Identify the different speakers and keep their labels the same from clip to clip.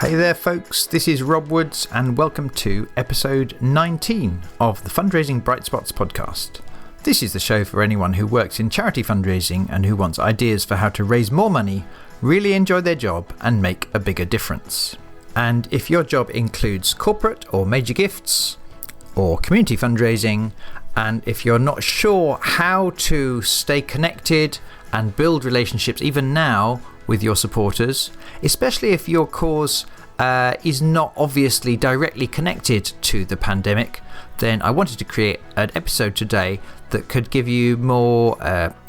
Speaker 1: Hey there folks, this is Rob Woods and welcome to episode 19 of the Fundraising Bright Spots podcast. This is the show for anyone who works in charity fundraising and who wants ideas for how to raise more money, really enjoy their job and make a bigger difference. And if your job includes corporate or major gifts or community fundraising, and if you're not sure how to stay connected and build relationships even now with your supporters, especially if your cause is not obviously directly connected to the pandemic, then I wanted to create an episode today that could give you more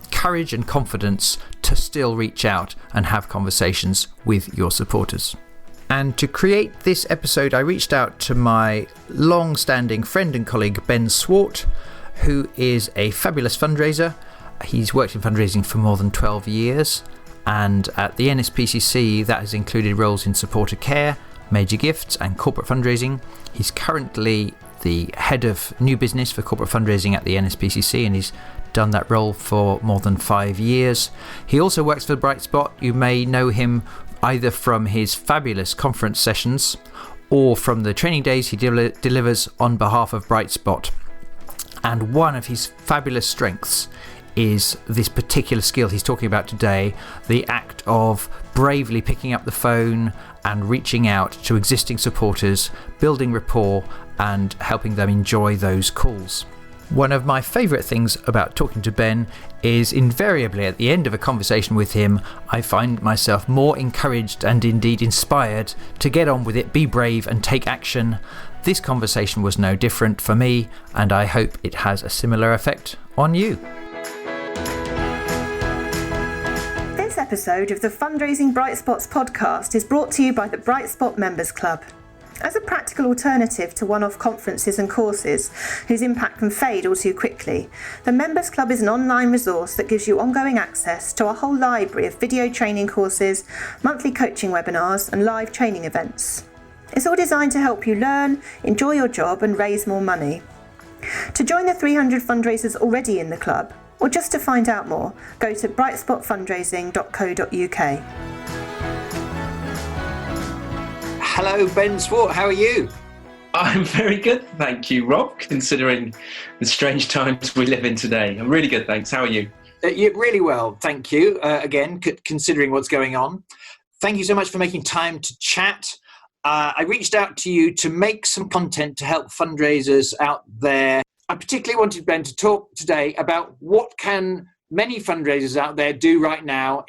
Speaker 1: courage and confidence to still reach out and have conversations with your supporters. And to create this episode, I reached out to my long-standing friend and colleague Ben Swart, who is a fabulous fundraiser. He's worked in fundraising for more than 12 years. And at the NSPCC, that has included roles in supporter care, major gifts and corporate fundraising. He's currently the head of new business for corporate fundraising at the NSPCC, and he's done that role for more than 5 years. He also works for Bright Spot. You may know him either from his fabulous conference sessions or from the training days he delivers on behalf of Bright Spot. And one of his fabulous strengths is this particular skill he's talking about today, the act of bravely picking up the phone and reaching out to existing supporters, building rapport and helping them enjoy those calls. One of my favourite things about talking to Ben is invariably at the end of a conversation with him, I find myself more encouraged and indeed inspired to get on with it, be brave and take action. This conversation was no different for me, and I hope it has a similar effect on you.
Speaker 2: This episode of the Fundraising Bright Spots podcast is brought to you by the Bright Spot Members Club. As a practical alternative to one-off conferences and courses whose impact can fade all too quickly, the Members Club is an online resource that gives you ongoing access to a whole library of video training courses, monthly coaching webinars and live training events. It's all designed to help you learn, enjoy your job and raise more money. To join the 300 fundraisers already in the club, or just to find out more, go to brightspotfundraising.co.uk.
Speaker 1: Hello Ben Swart, how are you?
Speaker 3: I'm very good, thank you, Rob, considering the strange times we live in today. I'm really good, thanks. How are you?
Speaker 1: Really well, thank you. Again, considering what's going on. Thank you so much for making time to chat. I reached out to you to make some content to help fundraisers out there. I particularly wanted Ben to talk today about what can many fundraisers out there do right now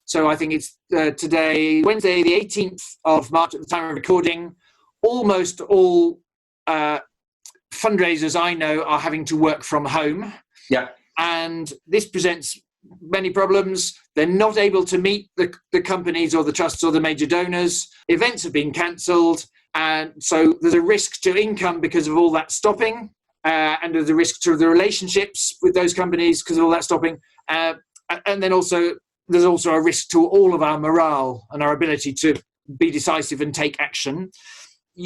Speaker 1: so I think it's today, Wednesday, the 18th of March at the time of recording. Almost all fundraisers I know are having to work from home.
Speaker 3: Yeah.
Speaker 1: And this presents many problems. They're not able to meet the companies or the trusts or the major donors. Events have been cancelled. And so there's a risk to income because of all that stopping. And there's a risk to the relationships with those companies because of all that stopping. And then also, there's also a risk to all of our morale and our ability to be decisive and take action.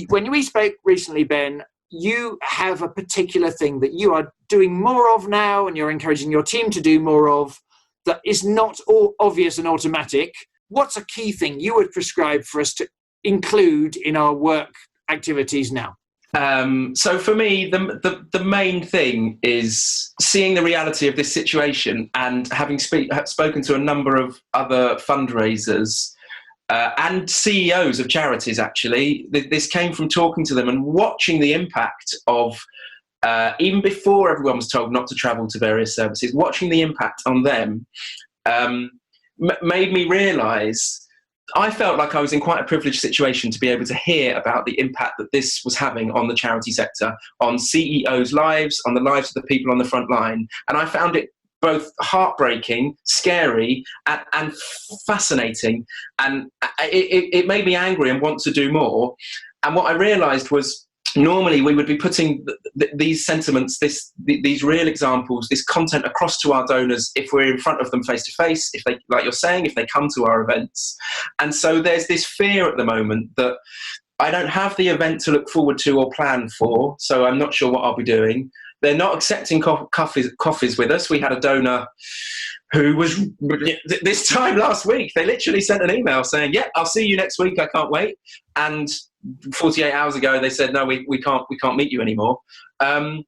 Speaker 1: When we spoke recently, Ben, you have a particular thing that you are doing more of now and you're encouraging your team to do more of that is not all obvious and automatic. What's a key thing you would prescribe for us to include in our work activities now?
Speaker 3: So for me, the main thing is seeing the reality of this situation and having spoken to a number of other fundraisers and CEOs of charities, actually. This came from talking to them and watching the impact of, even before everyone was told not to travel to various services, watching the impact on them made me realise I felt like I was in quite a privileged situation to be able to hear about the impact that this was having on the charity sector, on CEOs' lives, on the lives of the people on the front line. And I found it both heartbreaking, scary, and fascinating. And it made me angry and want to do more. And what I realised was normally we would be putting these sentiments, these real examples, this content across to our donors if we're in front of them face to face, if they, like you're saying, if they come to our events. And so there's this fear at the moment that I don't have the event to look forward to or plan for, so I'm not sure what I'll be doing. They're not accepting coffees with us. We had a donor who was this time last week, they literally sent an email saying, yeah, I'll see you next week, I can't wait. And 48 hours ago they said, no, we can't meet you anymore. And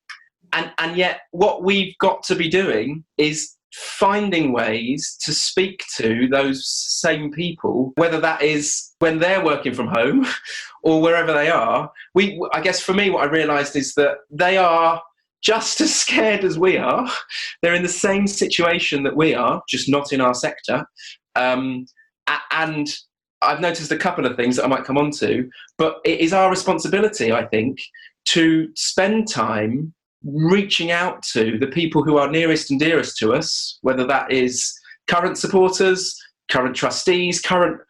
Speaker 3: yet what we've got to be doing is finding ways to speak to those same people, whether that is when they're working from home or wherever they are. I guess for me, what I realised is that they are just as scared as we are. They're in the same situation that we are, just not in our sector. And I've noticed a couple of things that I might come on to, but it is our responsibility, I think, to spend time reaching out to the people who are nearest and dearest to us, whether that is current supporters, current trustees, current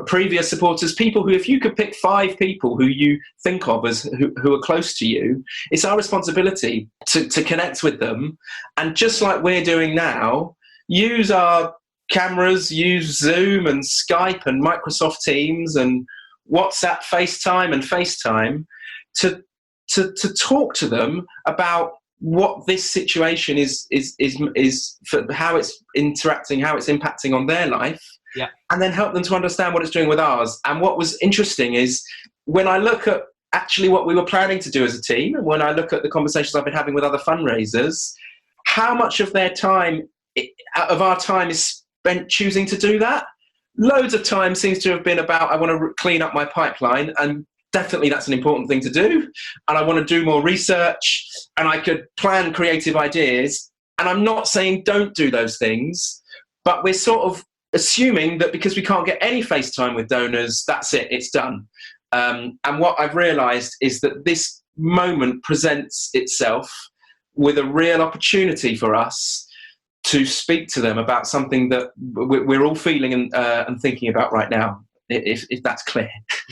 Speaker 3: previous supporters, people who, if you could pick 5 people who you think of as who are close to you, it's our responsibility to connect with them. And just like we're doing now, use our cameras, use Zoom and Skype and Microsoft Teams and WhatsApp, FaceTime to talk to them about what this situation is for how it's interacting, how it's impacting on their life, and then help them to understand what it's doing with ours. And what was interesting is when I look at actually what we were planning to do as a team, and when I look at the conversations I've been having with other fundraisers, how much of our time is spent choosing to do that. Loads of time seems to have been about, I want to clean up my pipeline, and definitely that's an important thing to do. And I want to do more research, and I could plan creative ideas. And I'm not saying don't do those things, but we're sort of assuming that because we can't get any FaceTime with donors, that's it, it's done. And what I've realised is that this moment presents itself with a real opportunity for us to speak to them about something that we're all feeling and thinking about right now, if that's clear.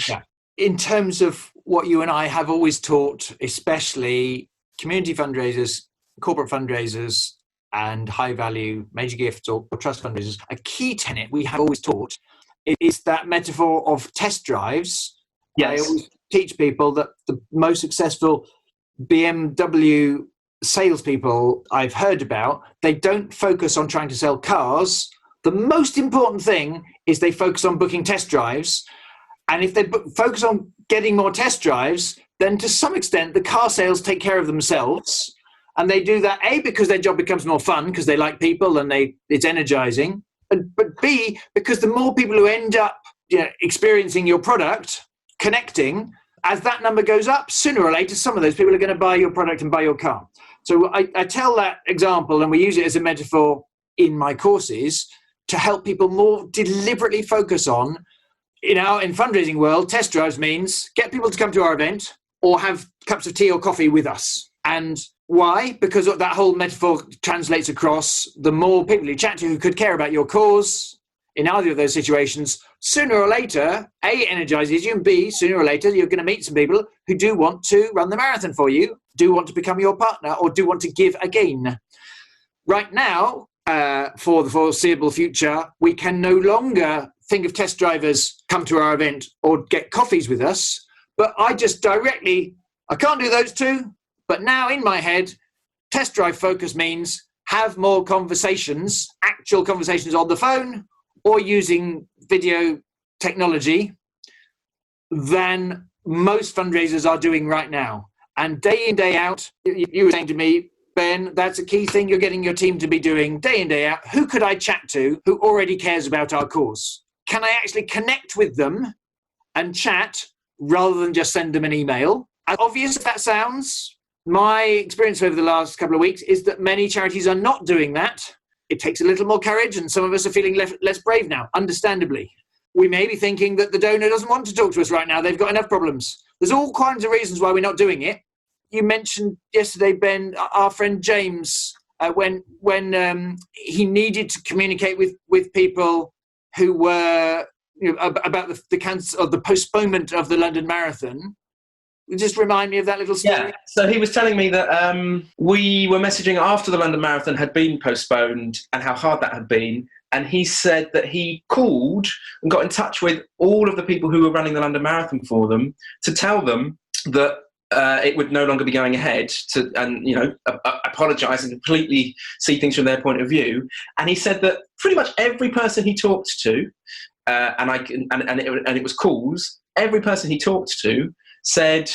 Speaker 4: Yeah. In terms of what you and I have always taught, especially community fundraisers, corporate fundraisers, and high-value major gifts or trust fundraisers, a key tenet we have always taught is that metaphor of test drives.
Speaker 3: Yes.
Speaker 4: I always teach people that the most successful BMW salespeople I've heard about, they don't focus on trying to sell cars. The most important thing is they focus on booking test drives. And if they focus on getting more test drives, then to some extent, the car sales take care of themselves. And they do that, A, because their job becomes more fun, because they like people and it's energizing. But B, because the more people who end up experiencing your product, connecting, as that number goes up, sooner or later, some of those people are going to buy your product and buy your car. So I tell that example, and we use it as a metaphor in my courses to help people more deliberately focus on, in fundraising world, test drives means get people to come to our event or have cups of tea or coffee with us. And why? Because that whole metaphor translates across. The more people you chat to who could care about your cause in either of those situations, sooner or later, A, it energizes you, and B, sooner or later, you're going to meet some people who do want to run the marathon for you, do want to become your partner, or do want to give again. Right now, for the foreseeable future, we can no longer think of test drivers come to our event or get coffees with us, but I can't do those two, but now in my head, test drive focus means have more conversations, actual conversations on the phone or using video technology than most fundraisers are doing right now. And day in, day out, you were saying to me, Ben, that's a key thing you're getting your team to be doing day in, day out. Who could I chat to who already cares about our cause? Can I actually connect with them and chat rather than just send them an email? As obvious as that sounds, my experience over the last couple of weeks is that many charities are not doing that. It takes a little more courage, and some of us are feeling less brave now, understandably. We may be thinking that the donor doesn't want to talk to us right now. They've got enough problems. There's all kinds of reasons why we're not doing it. You mentioned yesterday, Ben, our friend James, when he needed to communicate with people who were about the cancer or the postponement of the London Marathon. Just remind me of that little story.
Speaker 3: Yeah, so he was telling me that we were messaging after the London Marathon had been postponed and how hard that had been. And he said that he called and got in touch with all of the people who were running the London Marathon for them to tell them that it would no longer be going ahead apologise and completely see things from their point of view. And he said that pretty much every person he talked to, and it was calls, every person he talked to said,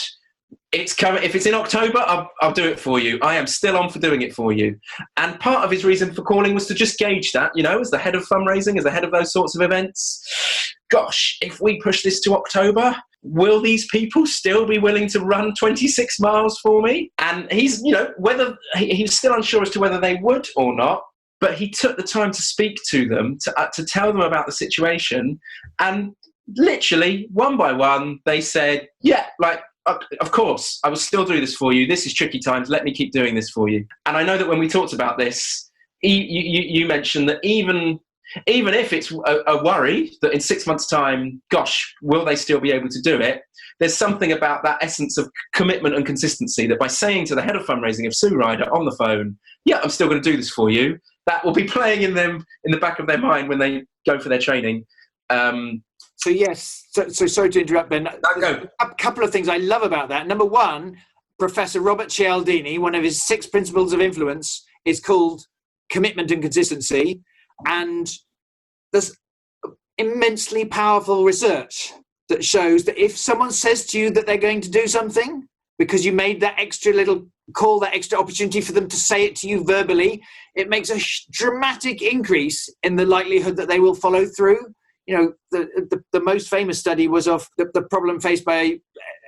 Speaker 3: it's coming. If it's in October, I'll do it for you. I am still on for doing it for you. And part of his reason for calling was to just gauge that, as the head of fundraising, as the head of those sorts of events. Gosh, if we push this to October, will these people still be willing to run 26 miles for me? And he's, whether he's still unsure as to whether they would or not. But he took the time to speak to them, to tell them about the situation, and literally one by one, they said, "Yeah, of course, I will still do this for you. This is tricky times. Let me keep doing this for you." And I know that when we talked about this, you mentioned that even if it's a worry that in 6 months' time, gosh, will they still be able to do it? There's something about that essence of commitment and consistency that by saying to the head of fundraising of Sue Ryder on the phone, "Yeah, I'm still going to do this for you," that will be playing in the back of their mind when they go for their training.
Speaker 4: So yes, so sorry to interrupt, Ben.
Speaker 3: Go.
Speaker 4: A couple of things I love about that. Number one, Professor Robert Cialdini, one of his 6 principles of influence is called commitment and consistency. And there's immensely powerful research that shows that if someone says to you that they're going to do something, because you made that extra little call, that extra opportunity for them to say it to you verbally, it makes a dramatic increase in the likelihood that they will follow through. The most famous study was of the problem faced by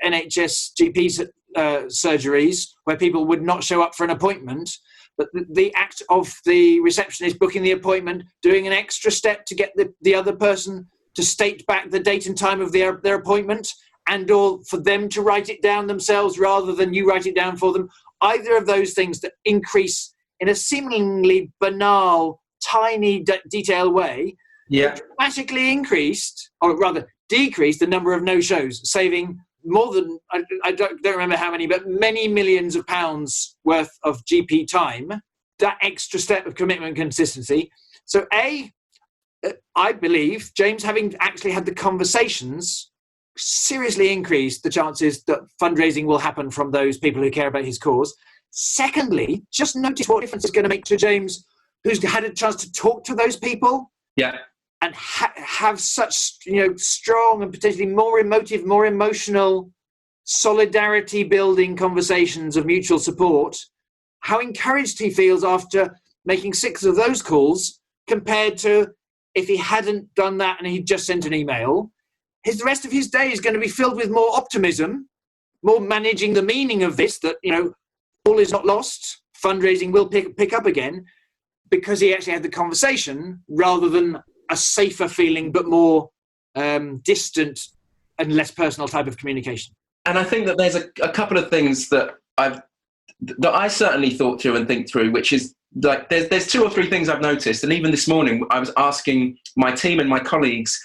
Speaker 4: NHS GP surgeries, where people would not show up for an appointment, but the act of the receptionist booking the appointment, doing an extra step to get the other person to state back the date and time of their appointment, and or for them to write it down themselves rather than you write it down for them. Either of those things that increase in a seemingly banal, tiny detail way, dramatically increased, or rather decreased, the number of no-shows, saving more than, I don't remember how many, but many millions of pounds worth of GP time, that extra step of commitment and consistency. So I believe James, having actually had the conversations, seriously increased the chances that fundraising will happen from those people who care about his cause. Secondly, just notice what difference it's going to make to James, who's had a chance to talk to those people.
Speaker 3: Yeah.
Speaker 4: And have such strong and potentially more emotive, more emotional, solidarity-building conversations of mutual support. How encouraged he feels after making 6 of those calls, compared to if he hadn't done that and he'd just sent an email. The rest of his day is going to be filled with more optimism, more managing the meaning of this, that all is not lost. Fundraising will pick up again, because he actually had the conversation rather than a safer feeling, but more distant and less personal type of communication.
Speaker 3: And I think that there's a couple of things that I certainly thought through and think through, which is like there's 2 or 3 things I've noticed. And even this morning, I was asking my team and my colleagues,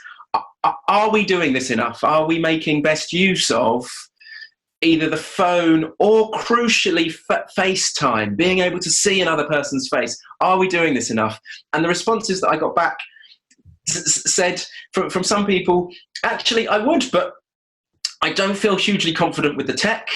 Speaker 3: are we doing this enough? Are we making best use of either the phone or, crucially, FaceTime, being able to see another person's face? Are we doing this enough? And the responses that I got back said from some people, actually, I would, but I don't feel hugely confident with the tech.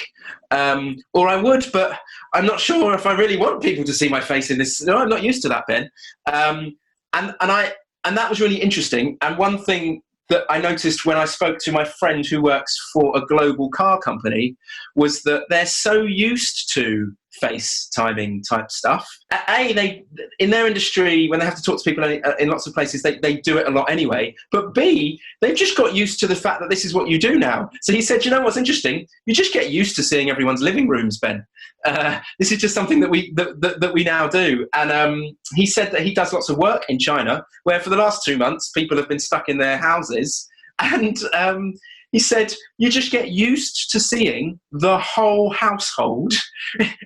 Speaker 3: Or I would, but I'm not sure if I really want people to see my face in this. No, I'm not used to that, Ben. And that was really interesting. And one thing that I noticed when I spoke to my friend who works for a global car company was that they're so used to FaceTiming type stuff. They in their industry, when they have to talk to people in lots of places, they do it a lot anyway. But B, they've just got used to the fact that this is what you do now. So he said, what's interesting? You just get used to seeing everyone's living rooms, Ben. This is just something that we now do. And he said that he does lots of work in China, where for the last 2 months, people have been stuck in their houses. And he said, you just get used to seeing the whole household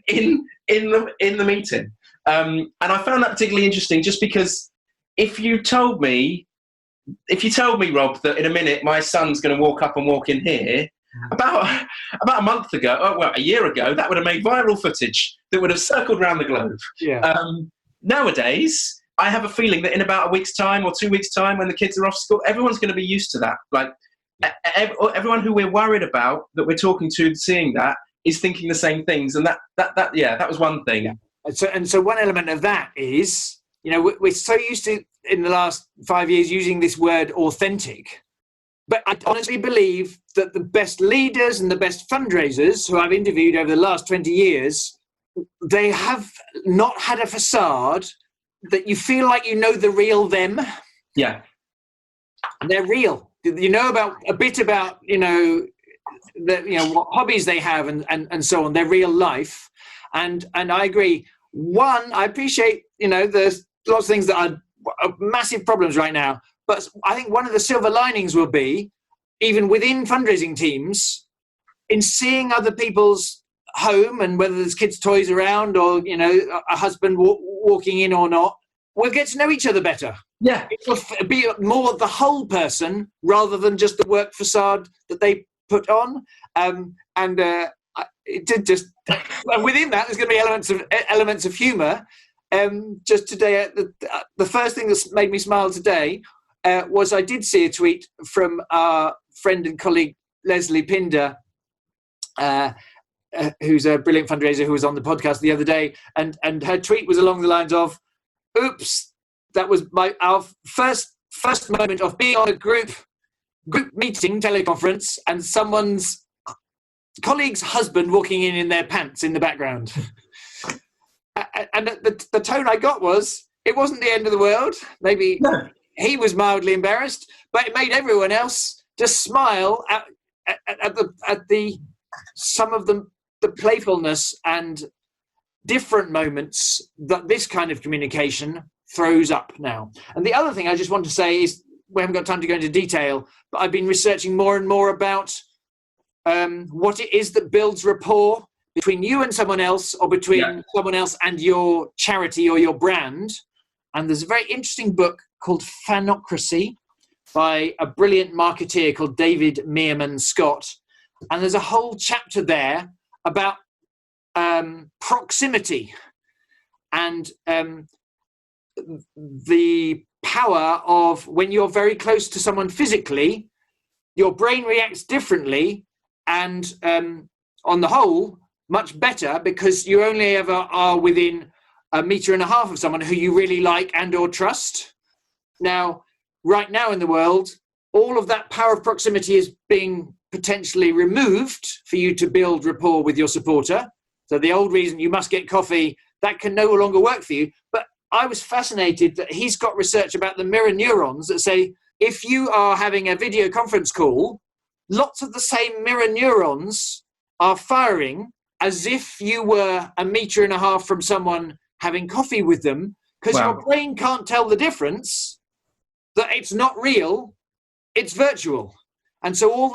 Speaker 3: in the meeting. And I found that particularly interesting, just because if you told me, Rob, that in a minute my son's going to walk up and walk in here, about a month ago, a year ago, that would have made viral footage that would have circled around the globe.
Speaker 4: Yeah.
Speaker 3: Nowadays, I have a feeling that in about a week's time or 2 weeks' time, when the kids are off school, everyone's going to be used to that. Like, everyone who we're worried about, that we're talking to, seeing that, is thinking the same things. And that was one thing.
Speaker 4: Yeah. So one element of that is, we're so used to, in the last 5 years, using this word authentic. But I honestly believe that the best leaders and the best fundraisers who I've interviewed over the last 20 years, they have not had a facade that you feel like you know the real them.
Speaker 3: Yeah.
Speaker 4: They're real. You know a bit about, what hobbies they have and so on, their real life. And I agree. One, I appreciate, there's lots of things that are massive problems right now. But I think one of the silver linings will be, even within fundraising teams, in seeing other people's home and whether there's kids' toys around or, a husband walking in or not, we'll get to know each other better.
Speaker 3: Yeah.
Speaker 4: It will be more the whole person rather than just the work facade that they put on. It did just, and within that, there's going to be elements of humour. Just today, the first thing that made me smile today was I did see a tweet from our friend and colleague Leslie Pinder, who's a brilliant fundraiser who was on the podcast the other day, and her tweet was along the lines of, "Oops, that was our first moment of being on a group meeting teleconference and someone's colleague's husband walking in their pants in the background." And the tone I got was, it wasn't the end of the world. Maybe he was mildly embarrassed, but it made everyone else just smile at the some of the playfulness and different moments that this kind of communication throws up now. And the other thing I just want to say is, we haven't got time to go into detail, but I've been researching more and more about what it is that builds rapport between you and someone else, or between someone else and your charity or your brand. And there's a very interesting book called Fanocracy by a brilliant marketeer called David Meerman Scott. And there's a whole chapter there about proximity and the power of, when you're very close to someone physically, your brain reacts differently and on the whole, much better, because you only ever are within 1.5 meters of someone who you really like and or trust. Now, right now in the world, all of that power of proximity is being potentially removed for you to build rapport with your supporter. So the old reason you must get coffee, that can no longer work for you. But I was fascinated that he's got research about the mirror neurons that say, if you are having a video conference call, lots of the same mirror neurons are firing as if you were 1.5 meters from someone having coffee with them, because your brain can't tell the difference, that it's not real, it's virtual. And so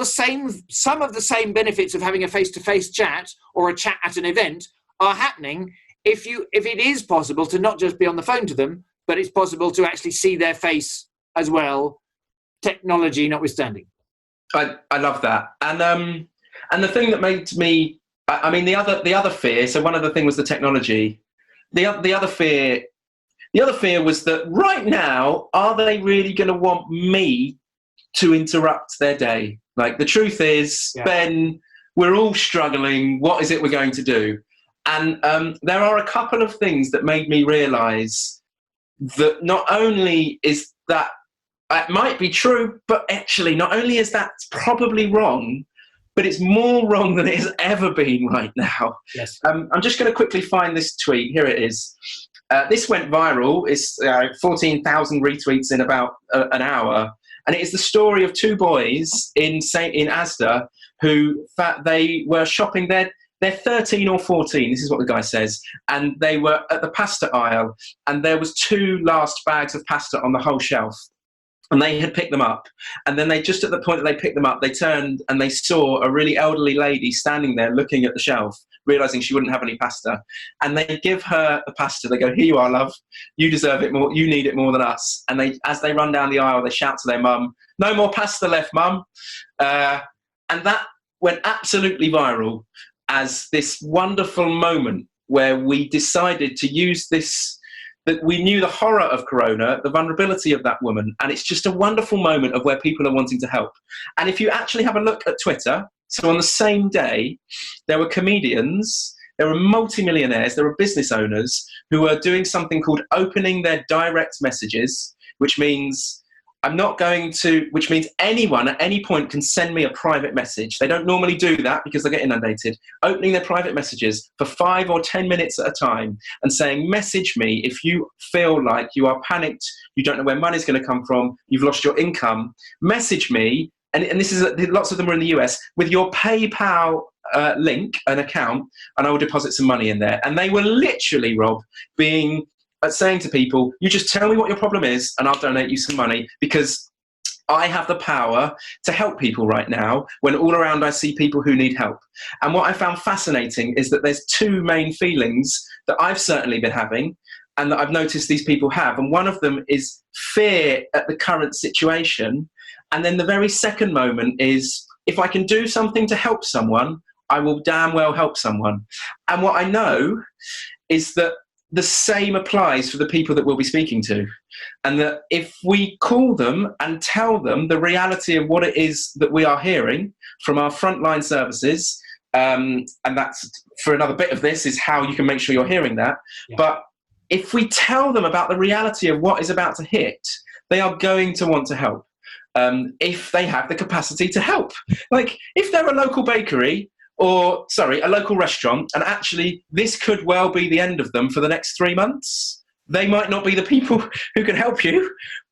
Speaker 4: some of the same benefits of having a face-to-face chat or a chat at an event are happening if it is possible to not just be on the phone to them, but it's possible to actually see their face as well, technology notwithstanding.
Speaker 3: I love that. And the thing that made me, I mean, the other fear, so one other thing was the technology. The other fear was that right now, are they really going to want me to interrupt their day? Like, the truth is, Ben, we're all struggling. What is it we're going to do? And there are a couple of things that made me realise that not only is that, it might be true, but actually not only is that probably wrong, but it's more wrong than it has ever been right now.
Speaker 4: Yes.
Speaker 3: I'm just going to quickly find this tweet. Here it is. This went viral. It's 14,000 retweets in about an hour. And it is the story of two boys in Asda who they were shopping. They're 13 or 14. This is what the guy says. And they were at the pasta aisle, and there was 2 last bags of pasta on the whole shelf. And they had picked them up. And then just at the point that they picked them up, they turned and they saw a really elderly lady standing there looking at the shelf, realising she wouldn't have any pasta. And they give her the pasta. They go, "Here you are, love. You deserve it more. You need it more than us." And as they run down the aisle, they shout to their mum, "No more pasta left, mum." And that went absolutely viral as this wonderful moment where we decided to use this, that we knew the horror of Corona, the vulnerability of that woman, and it's just a wonderful moment of where people are wanting to help. And if you actually have a look at Twitter, So on the same day, there were comedians, there were multimillionaires, there were business owners who were doing something called opening their direct messages, which means which means anyone at any point can send me a private message. They don't normally do that because they get inundated. Opening their private messages for 5 or 10 minutes at a time and saying, message me if you feel like you are panicked, you don't know where money's going to come from, you've lost your income, message me. And this is, lots of them are in the US, with your PayPal link, an account, and I will deposit some money in there. And they were literally, Rob, saying to people, you just tell me what your problem is and I'll donate you some money, because I have the power to help people right now when all around I see people who need help. And what I found fascinating is that there's two main feelings that I've certainly been having and that I've noticed these people have. And one of them is fear at the current situation. And then the very second moment is, if I can do something to help someone, I will damn well help someone. And what I know is that the same applies for the people that we'll be speaking to. And that if we call them and tell them the reality of what it is that we are hearing from our frontline services, and that's for another bit of this, is how you can make sure you're hearing that. Yeah. But if we tell them about the reality of what is about to hit, they are going to want to help. If they have the capacity to help. Like, if they're a local bakery, a local restaurant, and actually this could well be the end of them for the next 3 months, they might not be the people who can help you.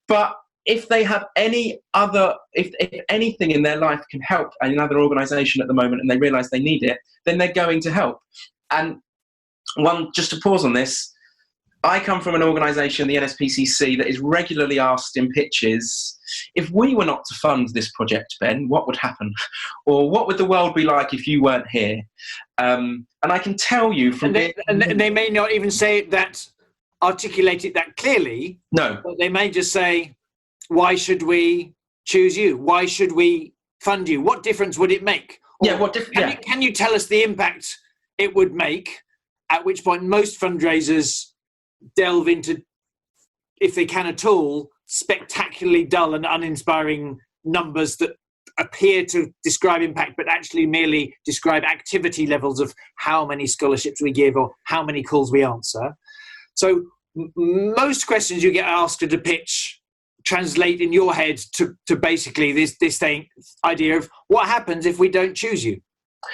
Speaker 3: But if they have if anything in their life can help another organisation at the moment and they realise they need it, then they're going to help. And just to pause on this, I come from an organisation, the NSPCC, that is regularly asked in pitches, if we were not to fund this project, Ben, what would happen? Or what would the world be like if you weren't here? And I can tell you from...
Speaker 4: And they may not even say that, articulate it that clearly.
Speaker 3: No.
Speaker 4: But they may just say, why should we choose you? Why should we fund you? What difference would it make? Or can you tell us the impact it would make? At which point most fundraisers delve into, if they can at all, spectacularly dull and uninspiring numbers that appear to describe impact but actually merely describe activity levels of how many scholarships we give or how many calls we answer. So most questions you get asked at a pitch translate in your head to basically this idea of what happens if we don't choose you.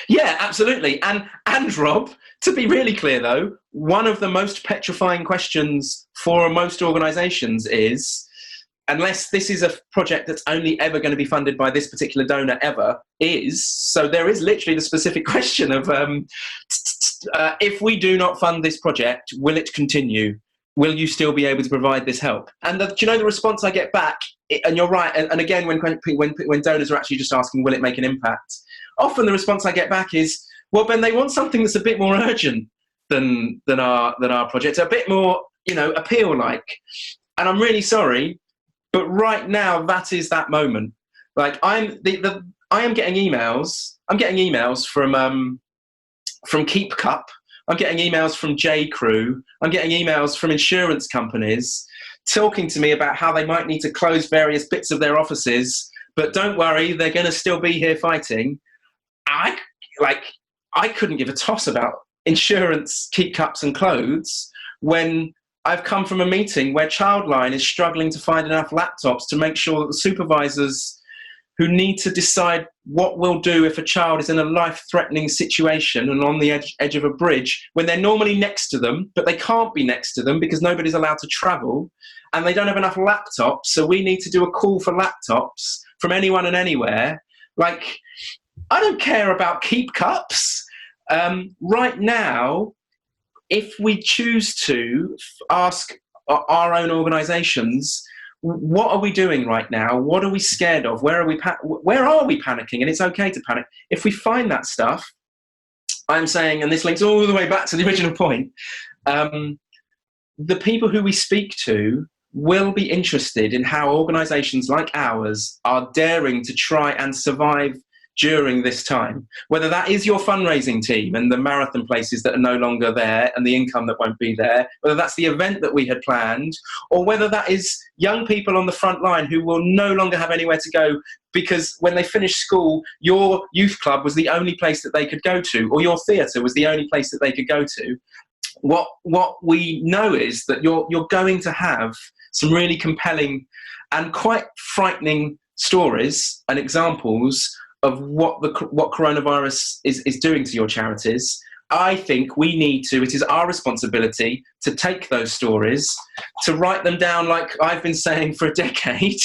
Speaker 3: Yeah, absolutely. And Rob, to be really clear though, one of the most petrifying questions for most organisations is, unless this is a project that's only ever going to be funded by this particular donor so there is literally the specific question of, if we do not fund this project, will it continue? Will you still be able to provide this help? And do you know the response I get back? And you're right. And again, when donors are actually just asking, will it make an impact? Often the response I get back is, well, Ben, they want something that's a bit more urgent than our project, a bit more, appeal-like. And I'm really sorry, but right now that is that moment. Like, I am getting emails. I'm getting emails from Keep Cup. I'm getting emails from J Crew. I'm getting emails from insurance companies talking to me about how they might need to close various bits of their offices, but don't worry, they're going to still be here fighting. I couldn't give a toss about insurance, keep cups and clothes when I've come from a meeting where Childline is struggling to find enough laptops to make sure that the supervisors who need to decide what we'll do if a child is in a life-threatening situation and on the edge of a bridge, when they're normally next to them, but they can't be next to them because nobody's allowed to travel, and they don't have enough laptops, so we need to do a call for laptops from anyone and anywhere. Like, I don't care about keep cups. Right now, if we choose to ask our own organisations, what are we doing right now? What are we scared of? Where are we panicking? And it's okay to panic. If we find that stuff, I'm saying, and this links all the way back to the original point, the people who we speak to will be interested in how organisations like ours are daring to try and survive during this time, whether that is your fundraising team and the marathon places that are no longer there and the income that won't be there, whether that's the event that we had planned, or whether that is young people on the front line who will no longer have anywhere to go because when they finish school, your youth club was the only place that they could go to, or your theatre was the only place that they could go to. What we know is that you're going to have some really compelling and quite frightening stories and examples of what coronavirus is doing to your charities. I think it is our responsibility to take those stories, to write them down like I've been saying for a decade,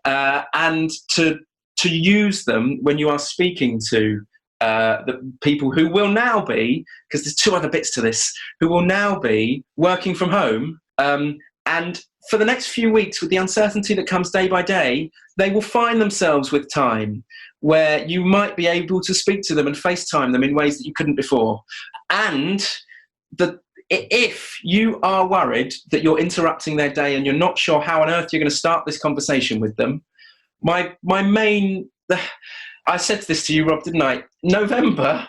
Speaker 3: and to use them when you are speaking to the people who will now be, because there's two other bits to this, who will now be working from home. And for the next few weeks, with the uncertainty that comes day by day, they will find themselves with time where you might be able to speak to them and FaceTime them in ways that you couldn't before. And if you are worried that you're interrupting their day and you're not sure how on earth you're going to start this conversation with them, I said this to you, Rob, didn't I? November,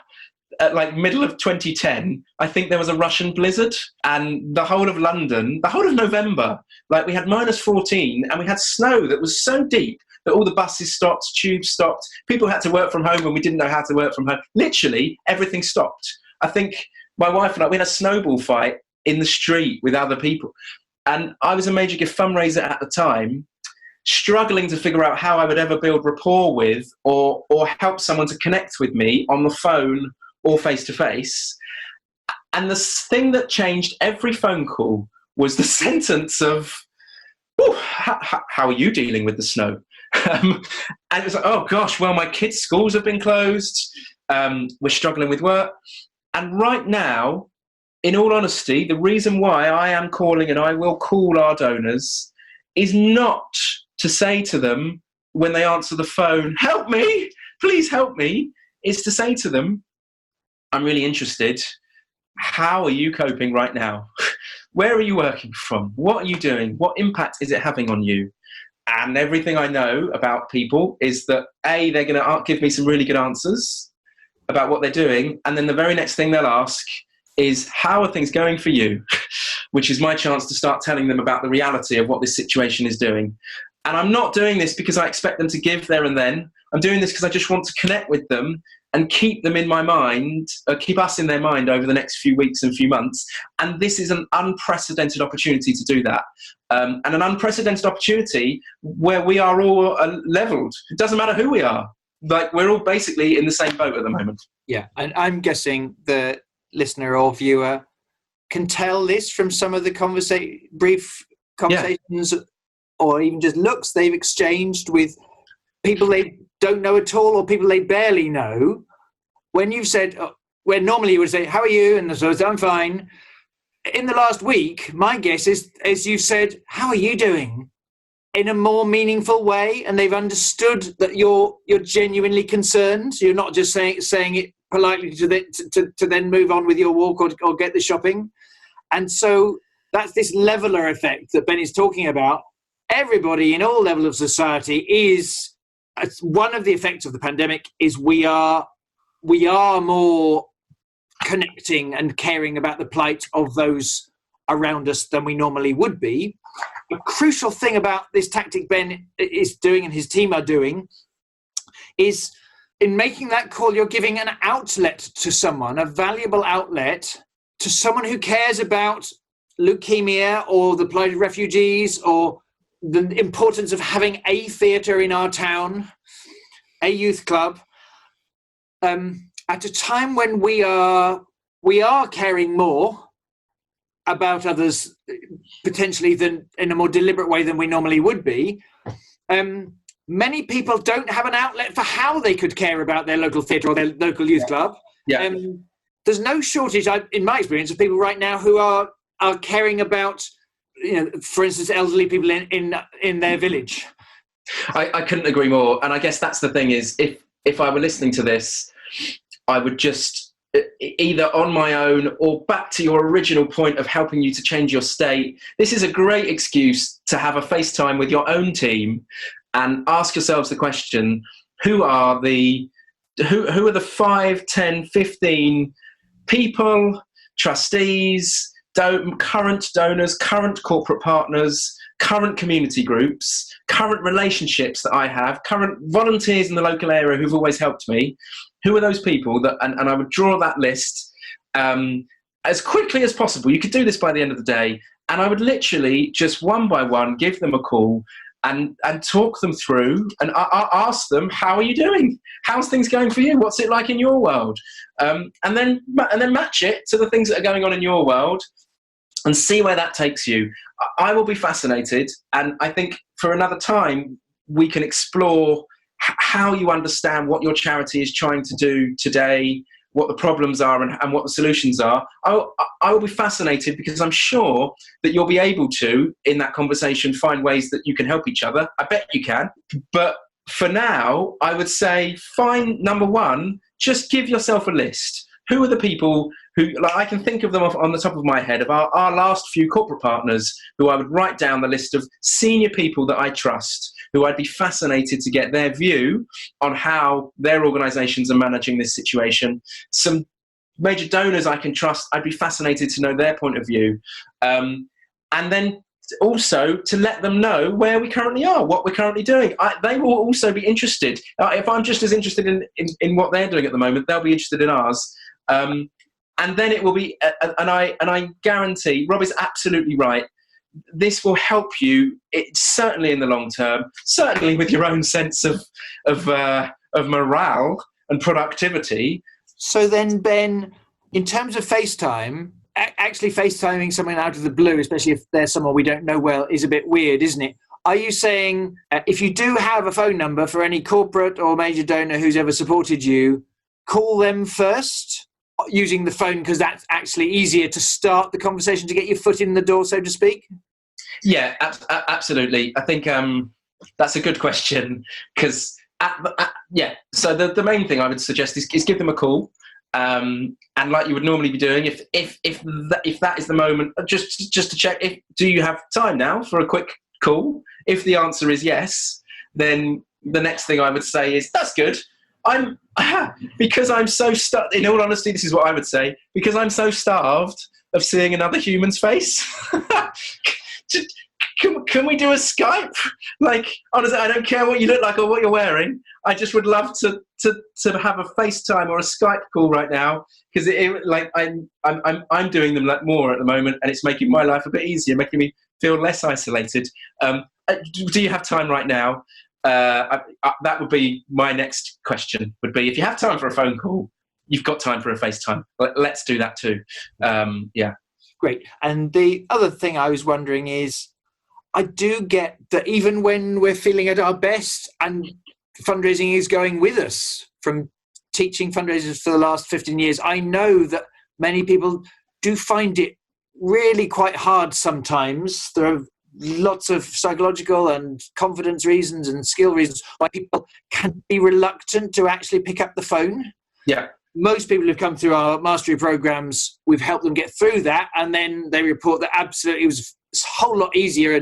Speaker 3: at middle of 2010, I think there was a Russian blizzard, and the whole of London, the whole of November, we had -14 and we had snow that was so deep that all the buses stopped, tubes stopped, people had to work from home when we didn't know how to work from home. Literally, everything stopped. I think my wife and I, we had a snowball fight in the street with other people. And I was a major gift fundraiser at the time, struggling to figure out how I would ever build rapport with or help someone to connect with me on the phone or face-to-face. And the thing that changed every phone call was the sentence of, how are you dealing with the snow? And it was like, oh gosh, well, my kids' schools have been closed. We're struggling with work. And right now, in all honesty, the reason why I am calling and I will call our donors is not to say to them when they answer the phone, help me, please help me. It's to say to them, I'm really interested. How are you coping right now? Where are you working from? What are you doing? What impact is it having on you? And everything I know about people is that A, they're going to give me some really good answers about what they're doing. And then the very next thing they'll ask is, how are things going for you? Which is my chance to start telling them about the reality of what this situation is doing. And I'm not doing this because I expect them to give there and then. I'm doing this because I just want to connect with them and keep them in my mind, keep us in their mind over the next few weeks and few months. And this is an unprecedented opportunity to do that. And an unprecedented opportunity where we are all leveled. It doesn't matter who we are. We're all basically in the same boat at the moment.
Speaker 4: Yeah, and I'm guessing the listener or viewer can tell this from some of the brief conversations or even just looks they've exchanged with people they don't know at all or people they barely know. When you've said, where normally you would say, how are you? And so I'm fine. In the last week, my guess is you've said, how are you doing? In a more meaningful way, and they've understood that you're genuinely concerned. You're not just saying it politely to then move on with your walk or get the shopping. And so that's this leveler effect that Ben is talking about. Everybody in all levels of society is, one of the effects of the pandemic is we are more connecting and caring about the plight of those around us than we normally would be. A crucial thing about this tactic Ben is doing and his team are doing is in making that call, you're giving an outlet to someone, a valuable outlet to someone who cares about leukemia or the plight of refugees or the importance of having a theatre in our town, a youth club, at a time when we are caring more about others potentially than in a more deliberate way than we normally would be. Many people don't have an outlet for how they could care about their local theatre or their local youth club.
Speaker 3: Yeah.
Speaker 4: There's no shortage, in my experience, of people right now who are caring about, for instance, elderly people in their village.
Speaker 3: I couldn't agree more. And I guess that's the thing is, if I were listening to this, I would just either on my own or back to your original point of helping you to change your state. This is a great excuse to have a FaceTime with your own team and ask yourselves the question, who are the who are the 5, 10, 15 people, trustees, current donors, current corporate partners, current community groups, current relationships that I have, current volunteers in the local area who've always helped me. Who are those people that, and I would draw that list as quickly as possible. You could do this by the end of the day, and I would literally just one by one give them a call and talk them through and ask them, how are you doing? How's things going for you? What's it like in your world? And then match it to the things that are going on in your world and see where that takes you. I will be fascinated, and I think for another time we can explore how you understand what your charity is trying to do today, what the problems are and what the solutions are. I will be fascinated, because I'm sure that you'll be able to, in that conversation, find ways that you can help each other. I bet you can. But for now, I would say, number one, just give yourself a list. Who are the people who, like, I can think of them on the top of my head, of our last few corporate partners, who I would write down the list of senior people that I trust, who I'd be fascinated to get their view on how their organisations are managing this situation. Some major donors I can trust, I'd be fascinated to know their point of view. And then also to let them know where we currently are, what we're currently doing. They will also be interested. If I'm just as interested in what they're doing at the moment, they'll be interested in ours. And then it will be, and I guarantee, Rob is absolutely right, this will help you, certainly in the long term, certainly with your own sense of morale and productivity.
Speaker 4: So then, Ben, in terms of FaceTime, actually FaceTiming someone out of the blue, especially if there's someone we don't know well, is a bit weird, isn't it? Are you saying if you do have a phone number for any corporate or major donor who's ever supported you, call them first using the phone, because that's actually easier to start the conversation, to get your foot in the door, so to speak?
Speaker 3: Yeah, absolutely. I think that's a good question, because so the main thing I would suggest is give them a call, and like you would normally be doing, if that is the moment, just to check, do you have time now for a quick call? If the answer is yes, then the next thing I would say is, that's good. Because I'm so starved, in all honesty, this is what I would say, because I'm so starved of seeing another human's face. Can we do a Skype? Like, honestly, I don't care what you look like or what you're wearing. I just would love to have a FaceTime or a Skype call right now, because I'm doing them like more at the moment, and it's making my life a bit easier, making me feel less isolated. Do you have time right now? That would be my next question, would be, if you have time for a phone call, you've got time for a FaceTime. Let's do that too. Yeah. Great.
Speaker 4: And the other thing I was wondering is, I do get that even when we're feeling at our best and fundraising is going with us, from teaching fundraisers for the last 15 years, I know that many people do find it really quite hard sometimes. There are lots of psychological and confidence reasons and skill reasons why people can be reluctant to actually pick up the phone.
Speaker 3: Yeah.
Speaker 4: Most people who've come through our mastery programs, we've helped them get through that, and then they report that absolutely it was a whole lot easier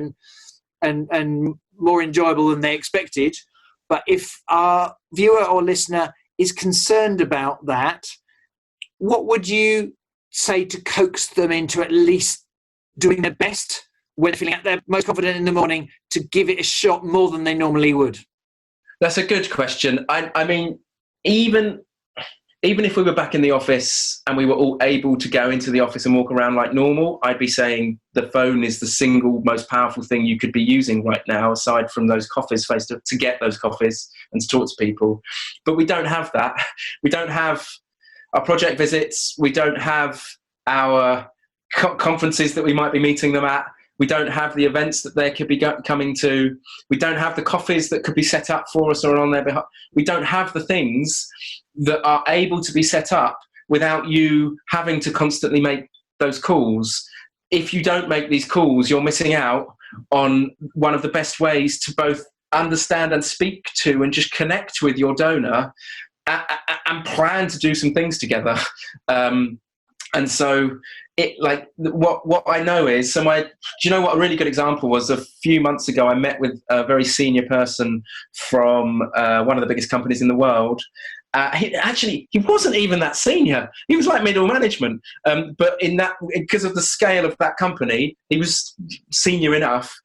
Speaker 4: and more enjoyable than they expected. But if our viewer or listener is concerned about that, what would you say to coax them into at least doing their best when they're feeling at their most confident in the morning, to give it a shot more than they normally would?
Speaker 3: That's a good question. I mean, even if we were back in the office and we were all able to go into the office and walk around like normal, I'd be saying the phone is the single most powerful thing you could be using right now, aside from those coffees, to get those coffees and to talk to people. But we don't have that. We don't have our project visits. We don't have our conferences that we might be meeting them at. We don't have the events that they could be coming to. We don't have the coffees that could be set up for us or on their behalf. We don't have the things that are able to be set up without you having to constantly make those calls. If you don't make these calls, you're missing out on one of the best ways to both understand and speak to and just connect with your donor and plan to do some things together. And so what I know is, do you know what a really good example was? A few months ago, I met with a very senior person from one of the biggest companies in the world. He wasn't even that senior. He was like middle management. But because of the scale of that company, he was senior enough.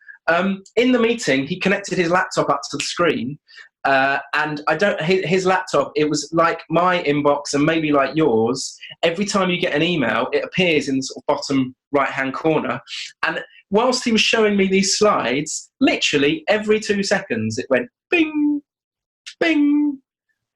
Speaker 3: In the meeting, he connected his laptop up to the screen. And his laptop, it was like my inbox and maybe like yours. Every time you get an email, it appears in the sort of bottom right-hand corner. And whilst he was showing me these slides, literally every 2 seconds, it went bing, bing,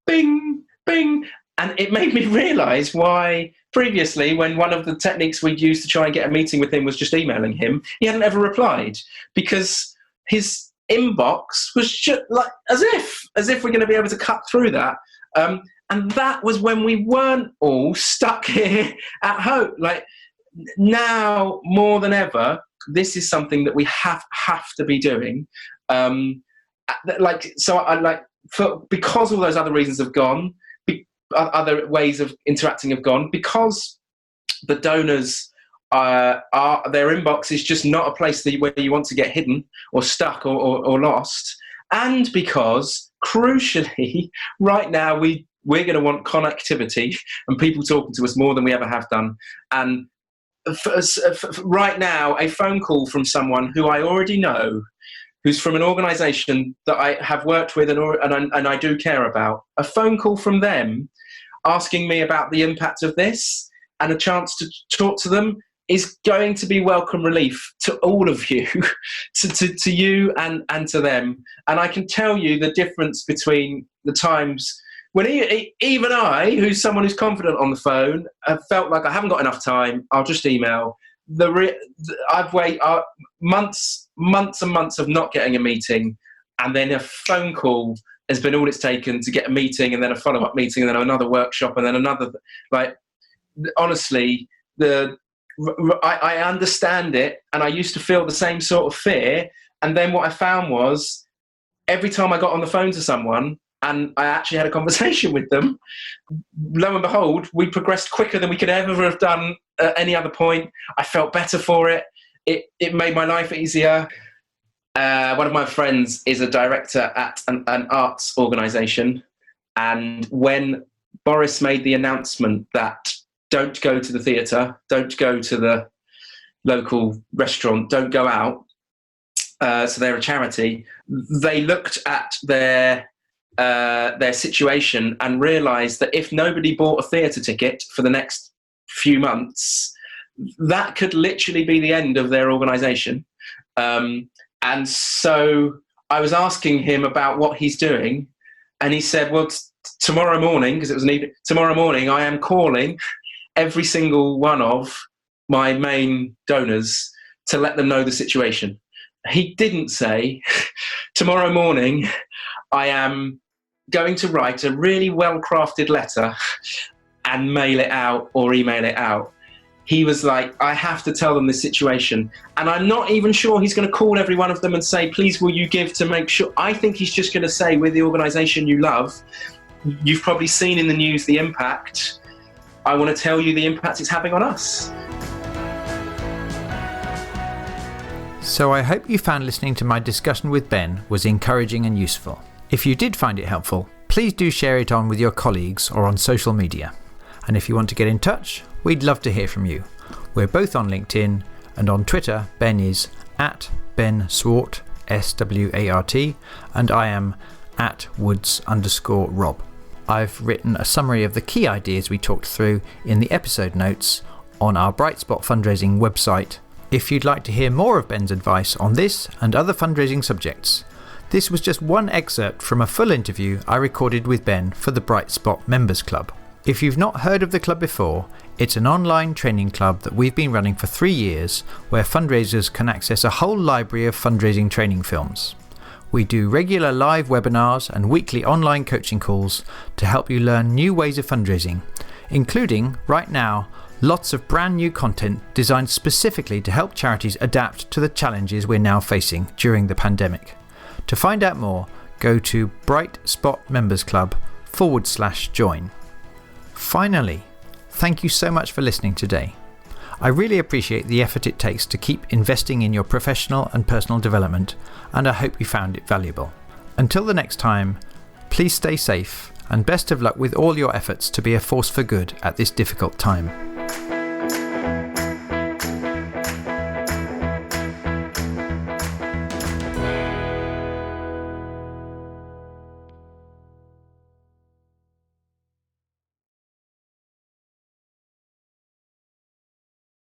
Speaker 3: bing, bing. And it made me realise why previously, when one of the techniques we'd used to try and get a meeting with him was just emailing him, he hadn't ever replied, because his inbox was just like as if we're going to be able to cut through that. And that was when we weren't all stuck here at home. Like, now more than ever, this is something that we have to be doing. Because all those other reasons have gone, other ways of interacting have gone, because the donors their inbox is just not a place where you want to get hidden or stuck or lost, and because crucially right now we're going to want connectivity and people talking to us more than we ever have done. And right now, a phone call from someone who I already know, who's from an organisation that I have worked with and I do care about, a phone call from them asking me about the impact of this and a chance to talk to them is going to be welcome relief to all of you, to you and to them. And I can tell you the difference between the times when even I, who's someone who's confident on the phone, have felt like I haven't got enough time, I'll just email. I've waited months and months of not getting a meeting, and then a phone call has been all it's taken to get a meeting, and then a follow-up meeting, and then another workshop, and then another. Like, honestly, I understand it, and I used to feel the same sort of fear. And then what I found was, every time I got on the phone to someone and I actually had a conversation with them, lo and behold, we progressed quicker than we could ever have done at any other point. I felt better for it. It made my life easier. One of my friends is a director at an arts organisation, and when Boris made the announcement that don't go to the theatre, don't go to the local restaurant, don't go out, so they're a charity, they looked at their situation and realised that if nobody bought a theatre ticket for the next few months, that could literally be the end of their organisation. And so I was asking him about what he's doing, and he said, well, tomorrow morning, because it was an evening, tomorrow morning I am calling every single one of my main donors to let them know the situation. He didn't say, tomorrow morning I am going to write a really well-crafted letter and mail it out or email it out. He was like, I have to tell them this situation. And I'm not even sure he's going to call every one of them and say, please, will you give to make sure? I think he's just going to say, we're the organisation you love. You've probably seen in the news the impact. I want to tell you the impact it's having on us.
Speaker 1: So I hope you found listening to my discussion with Ben was encouraging and useful. If you did find it helpful, please do share it on with your colleagues or on social media. And if you want to get in touch, we'd love to hear from you. We're both on LinkedIn, and on Twitter, Ben is @BenSwart, SWART, and I am @Woods_Rob. I've written a summary of the key ideas we talked through in the episode notes on our Brightspot fundraising website. If you'd like to hear more of Ben's advice on this and other fundraising subjects, this was just one excerpt from a full interview I recorded with Ben for the Brightspot Members Club. If you've not heard of the club before, it's an online training club that we've been running for 3 years, where fundraisers can access a whole library of fundraising training films. We do regular live webinars and weekly online coaching calls to help you learn new ways of fundraising, including, right now, lots of brand new content designed specifically to help charities adapt to the challenges we're now facing during the pandemic. To find out more, go to brightspotmembersclub.com/join. Finally, thank you so much for listening today. I really appreciate the effort it takes to keep investing in your professional and personal development, and I hope you found it valuable. Until the next time, please stay safe and best of luck with all your efforts to be a force for good at this difficult time.